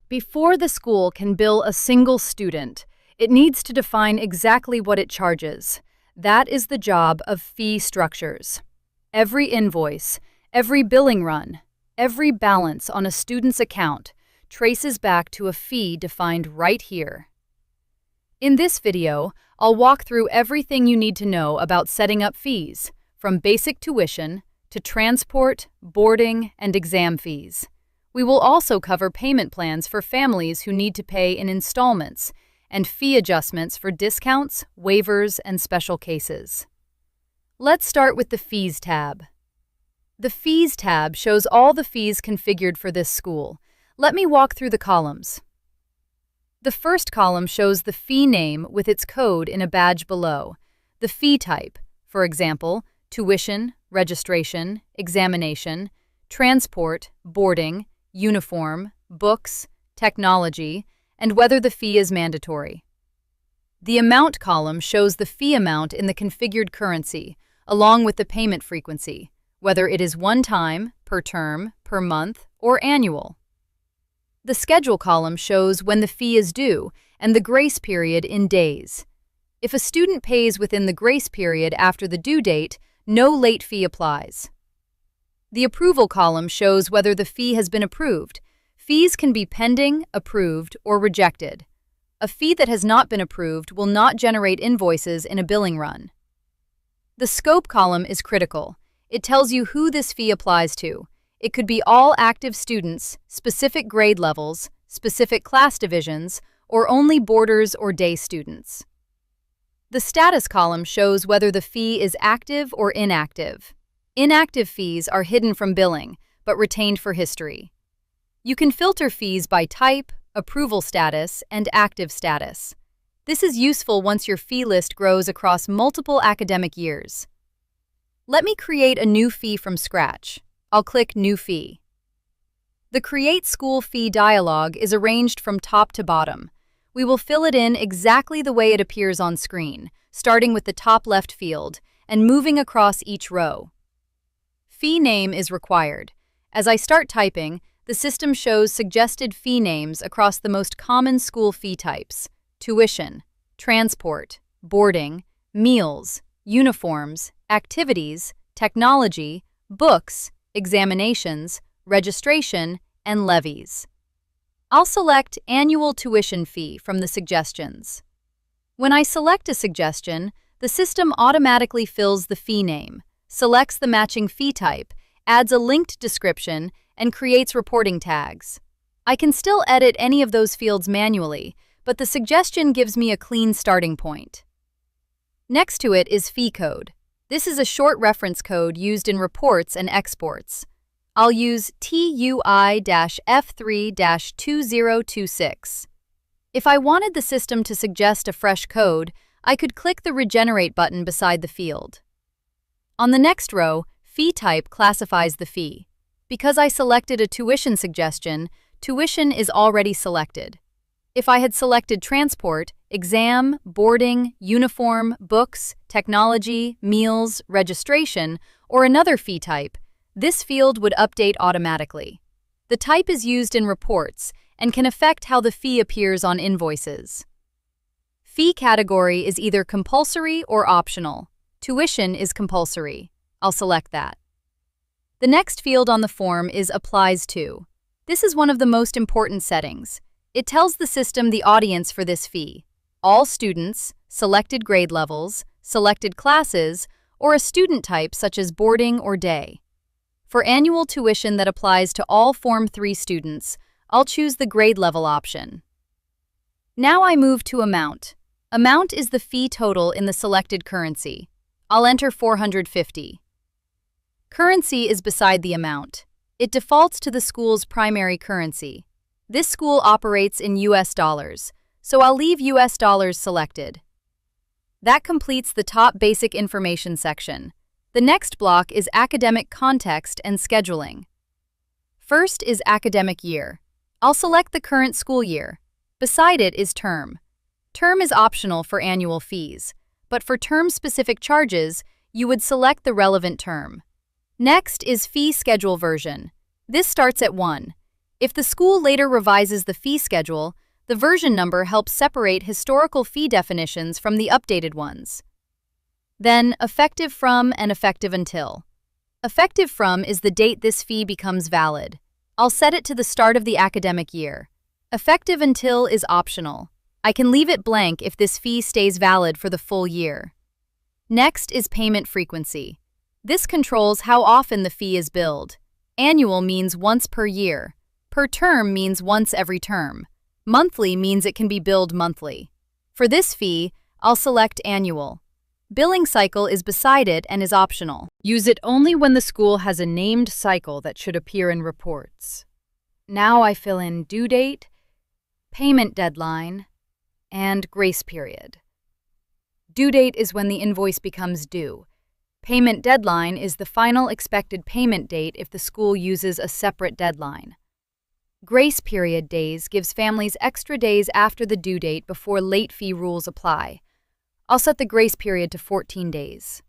Before the school can bill a single student, it needs to define exactly what it charges. That is the job of fee structures. Every invoice, every billing run, every balance on a student's account traces back to a fee defined right here. In this video, I'll walk through everything you need to know about setting up fees, from basic tuition to transport, boarding, and exam fees. We will also cover payment plans for families who need to pay in installments and fee adjustments for discounts, waivers, and special cases. Let's start with the Fees tab. The Fees tab shows all the fees configured for this school. Let me walk through the columns. The first column shows the fee name with its code in a badge below. The fee type, for example, tuition, registration, examination, transport, boarding, uniform, books, technology, and whether the fee is mandatory. The amount column shows the fee amount in the configured currency, along with the payment frequency, whether it is one time, per term, per month, or annual. The schedule column shows when the fee is due and the grace period in days. If a student pays within the grace period after the due date, no late fee applies. The approval column shows whether the fee has been approved. Fees can be pending, approved, or rejected. A fee that has not been approved will not generate invoices in a billing run. The scope column is critical. It tells you who this fee applies to. It could be all active students, specific grade levels, specific class divisions, or only boarders or day students. The status column shows whether the fee is active or inactive. Inactive fees are hidden from billing, but retained for history. You can filter fees by type, approval status, and active status. This is useful once your fee list grows across multiple academic years. Let me create a new fee from scratch. I'll click New Fee. The Create School Fee dialog is arranged from top to bottom. We will fill it in exactly the way it appears on screen, starting with the top left field and moving across each row. Fee name is required. As I start typing, the system shows suggested fee names across the most common school fee types: tuition, transport, boarding, meals, uniforms, activities, technology, books, examinations, registration, and levies. I'll select Annual Tuition Fee from the suggestions. When I select a suggestion, the system automatically fills the fee name, selects the matching fee type, adds a linked description, and creates reporting tags. I can still edit any of those fields manually, but the suggestion gives me a clean starting point. Next to it is fee code. This is a short reference code used in reports and exports. I'll use TUI-F3-2026. If I wanted the system to suggest a fresh code, I could click the Regenerate button beside the field. On the next row, Fee Type classifies the fee. Because I selected a tuition suggestion, tuition is already selected. If I had selected transport, exam, boarding, uniform, books, technology, meals, registration, or another fee type, this field would update automatically. The type is used in reports and can affect how the fee appears on invoices. Fee category is either compulsory or optional. Tuition is compulsory. I'll select that. The next field on the form is Applies To. This is one of the most important settings. It tells the system the audience for this fee: all students, selected grade levels, selected classes, or a student type such as boarding or day. For annual tuition that applies to all Form 3 students, I'll choose the grade level option. Now I move to Amount. Amount is the fee total in the selected currency. I'll enter 450. Currency is beside the amount. It defaults to the school's primary currency. This school operates in US dollars, so I'll leave US dollars selected. That completes the top basic information section. The next block is Academic Context and Scheduling. First is Academic Year. I'll select the current school year. Beside it is Term. Term is optional for annual fees, but for term-specific charges, you would select the relevant term. Next is Fee Schedule Version. This starts at 1. If the school later revises the fee schedule, the version number helps separate historical fee definitions from the updated ones. Then, effective from and effective until. Effective from is the date this fee becomes valid. I'll set it to the start of the academic year. Effective until is optional. I can leave it blank if this fee stays valid for the full year. Next is payment frequency. This controls how often the fee is billed. Annual means once per year. Per term means once every term. Monthly means it can be billed monthly. For this fee, I'll select annual. Billing cycle is beside it and is optional. Use it only when the school has a named cycle that should appear in reports. Now I fill in due date, payment deadline, and grace period. Due date is when the invoice becomes due. Payment deadline is the final expected payment date if the school uses a separate deadline. Grace period days gives families extra days after the due date before late fee rules apply. I'll set the grace period to 14 days.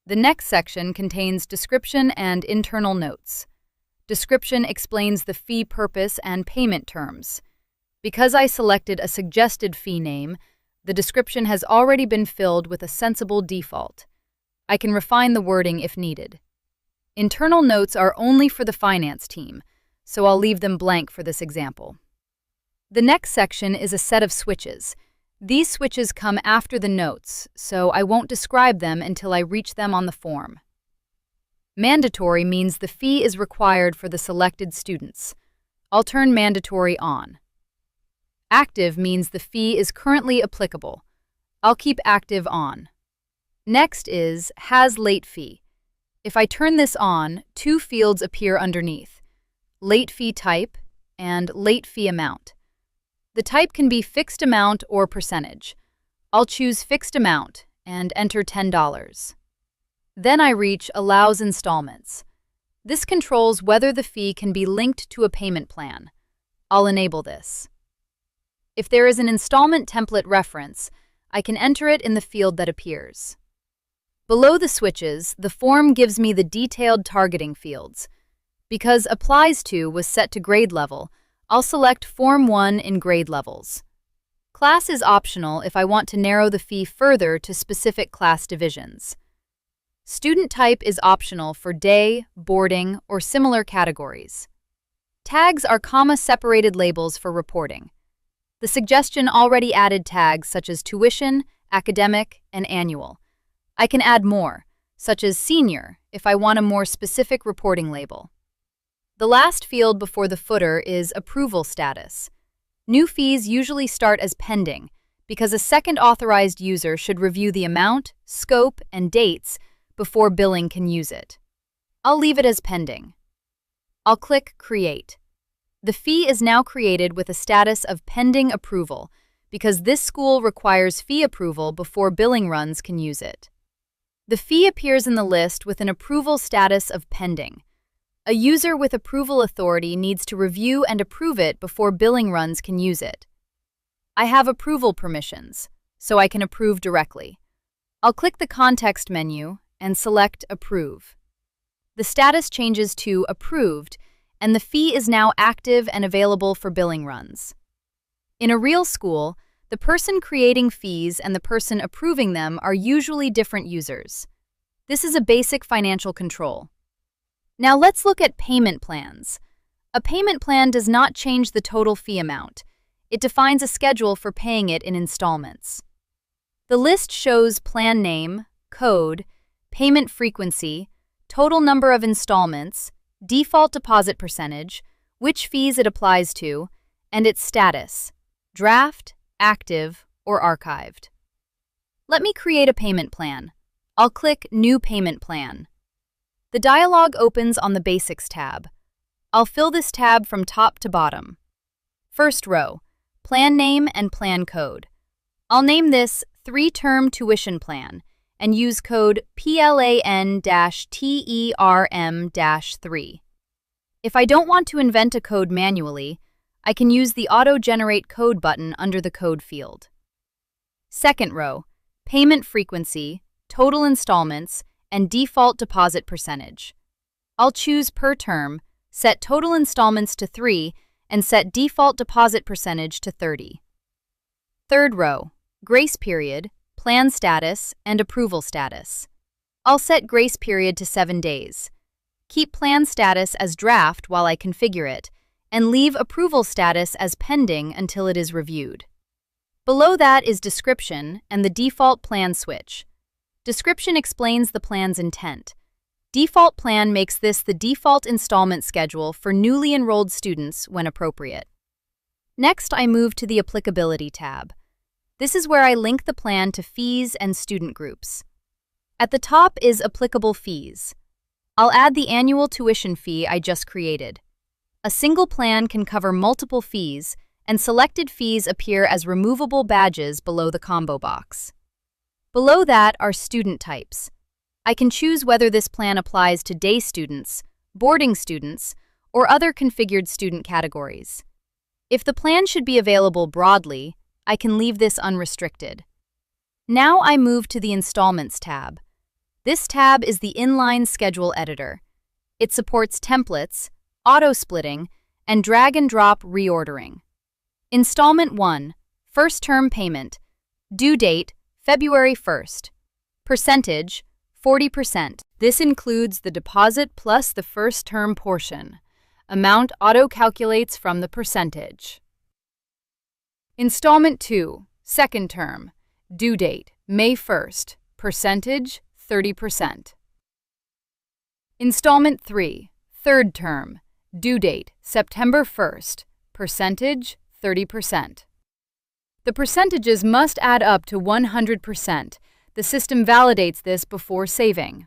The next section contains description and internal notes. Description explains the fee purpose and payment terms. Because I selected a suggested fee name, the description has already been filled with a sensible default. I can refine the wording if needed. Internal notes are only for the finance team, so I'll leave them blank for this example. The next section is a set of switches. These switches come after the notes, so I won't describe them until I reach them on the form. Mandatory means the fee is required for the selected students. I'll turn mandatory on. Active means the fee is currently applicable. I'll keep active on. Next is has late fee. If I turn this on, two fields appear underneath: late fee type and late fee amount. The type can be fixed amount or percentage. I'll choose fixed amount and enter $10. Then I reach Allows Installments. This controls whether the fee can be linked to a payment plan. I'll enable this. If there is an installment template reference, I can enter it in the field that appears. Below the switches, the form gives me the detailed targeting fields. Because Applies To was set to grade level, I'll select Form 1 in grade levels. Class is optional if I want to narrow the fee further to specific class divisions. Student type is optional for day, boarding, or similar categories. Tags are comma-separated labels for reporting. The suggestion already added tags such as tuition, academic, and annual. I can add more, such as senior, if I want a more specific reporting label. The last field before the footer is approval status. New fees usually start as pending because a second authorized user should review the amount, scope, and dates before billing can use it. I'll leave it as pending. I'll click Create. The fee is now created with a status of pending approval because this school requires fee approval before billing runs can use it. The fee appears in the list with an approval status of pending. A user with approval authority needs to review and approve it before billing runs can use it. I have approval permissions, so I can approve directly. I'll click the context menu and select Approve. The status changes to Approved, and the fee is now active and available for billing runs. In a real school, the person creating fees and the person approving them are usually different users. This is a basic financial control. Now let's look at payment plans. A payment plan does not change the total fee amount. It defines a schedule for paying it in installments. The list shows plan name, code, payment frequency, total number of installments, default deposit percentage, which fees it applies to, and its status: draft, active, or archived. Let me create a payment plan. I'll click New Payment Plan. The dialog opens on the Basics tab. I'll fill this tab from top to bottom. First row, plan name and plan code. I'll name this 3-term tuition plan and use code PLAN-TERM-3. If I don't want to invent a code manually, I can use the Auto-Generate Code button under the code field. Second row, payment frequency, total installments, and default deposit percentage. I'll choose per term, set total installments to 3, and set default deposit percentage to 30. Third row, grace period, plan status, and approval status. I'll set grace period to 7 days. Keep plan status as draft while I configure it, and leave approval status as pending until it is reviewed. Below that is description and the default plan switch. Description explains the plan's intent. Default plan makes this the default installment schedule for newly enrolled students when appropriate. Next, I move to the Applicability tab. This is where I link the plan to fees and student groups. At the top is Applicable Fees. I'll add the annual tuition fee I just created. A single plan can cover multiple fees, and selected fees appear as removable badges below the combo box. Below that are student types. I can choose whether this plan applies to day students, boarding students, or other configured student categories. If the plan should be available broadly, I can leave this unrestricted. Now I move to the Installments tab. This tab is the inline schedule editor. It supports templates, auto-splitting, and drag-and-drop reordering. Installment 1, First Term Payment. Due date, February 1st. Percentage, 40%. This includes the deposit plus the first term portion. Amount auto-calculates from the percentage. Installment 2, Second Term. Due date, May 1st. Percentage, 30%. Installment 3, Third Term. Due date, September 1st. Percentage, 30%. The percentages must add up to 100%. The system validates this before saving.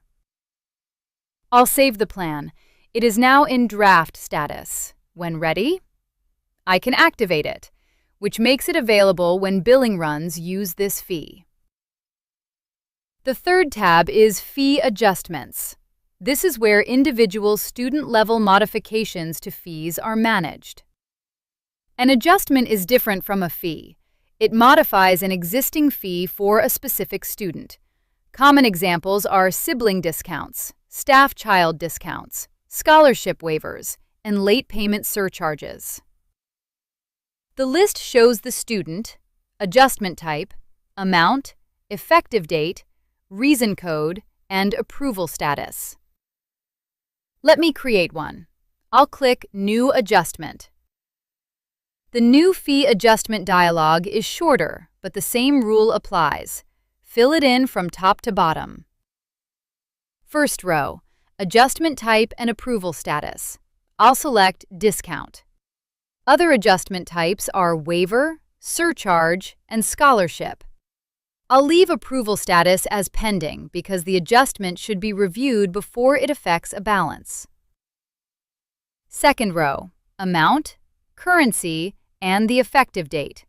I'll save the plan. It is now in draft status. When ready, I can activate it, which makes it available when billing runs use this fee. The third tab is Fee Adjustments. This is where individual student-level modifications to fees are managed. An adjustment is different from a fee. It modifies an existing fee for a specific student. Common examples are sibling discounts, staff-child discounts, scholarship waivers, and late payment surcharges. The list shows the student, adjustment type, amount, effective date, reason code, and approval status. Let me create one. I'll click New Adjustment. The new fee adjustment dialog is shorter, but the same rule applies. Fill it in from top to bottom. First row, adjustment type and approval status. I'll select Discount. Other adjustment types are Waiver, Surcharge, and Scholarship. I'll leave approval status as pending because the adjustment should be reviewed before it affects a balance. Second row, Amount, Currency, and the effective date.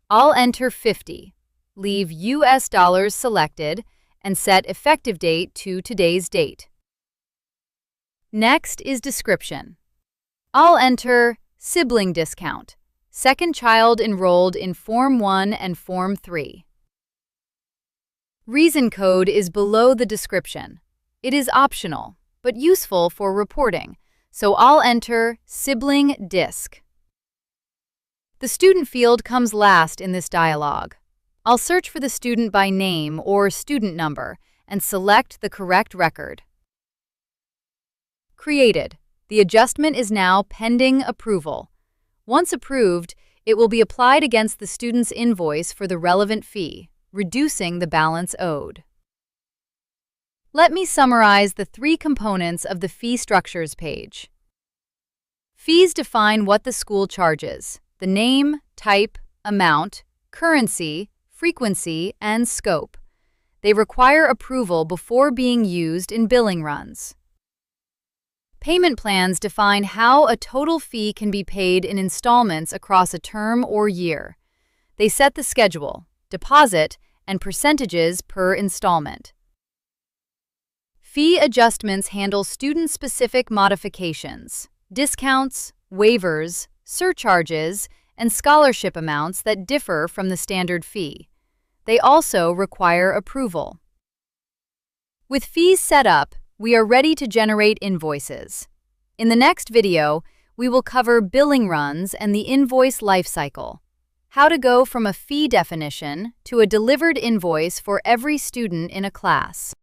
I'll enter 50, leave US dollars selected, and set effective date to today's date. Next is description. I'll enter sibling discount, second child enrolled in Form 1 and Form 3. Reason code is below the description. It is optional, but useful for reporting, so I'll enter sibling disc. The student field comes last in this dialog. I'll search for the student by name or student number and select the correct record. Created. The adjustment is now pending approval. Once approved, it will be applied against the student's invoice for the relevant fee, reducing the balance owed. Let me summarize the 3 components of the fee structures page. Fees define what the school charges: the name, type, amount, currency, frequency, and scope. They require approval before being used in billing runs. Payment plans define how a total fee can be paid in installments across a term or year. They set the schedule, deposit, and percentages per installment. Fee adjustments handle student-specific modifications, discounts, waivers, surcharges, and scholarship amounts that differ from the standard fee. They also require approval. With fees set up, we are ready to generate invoices. In the next video, we will cover billing runs and the invoice lifecycle. How to go from a fee definition to a delivered invoice for every student in a class.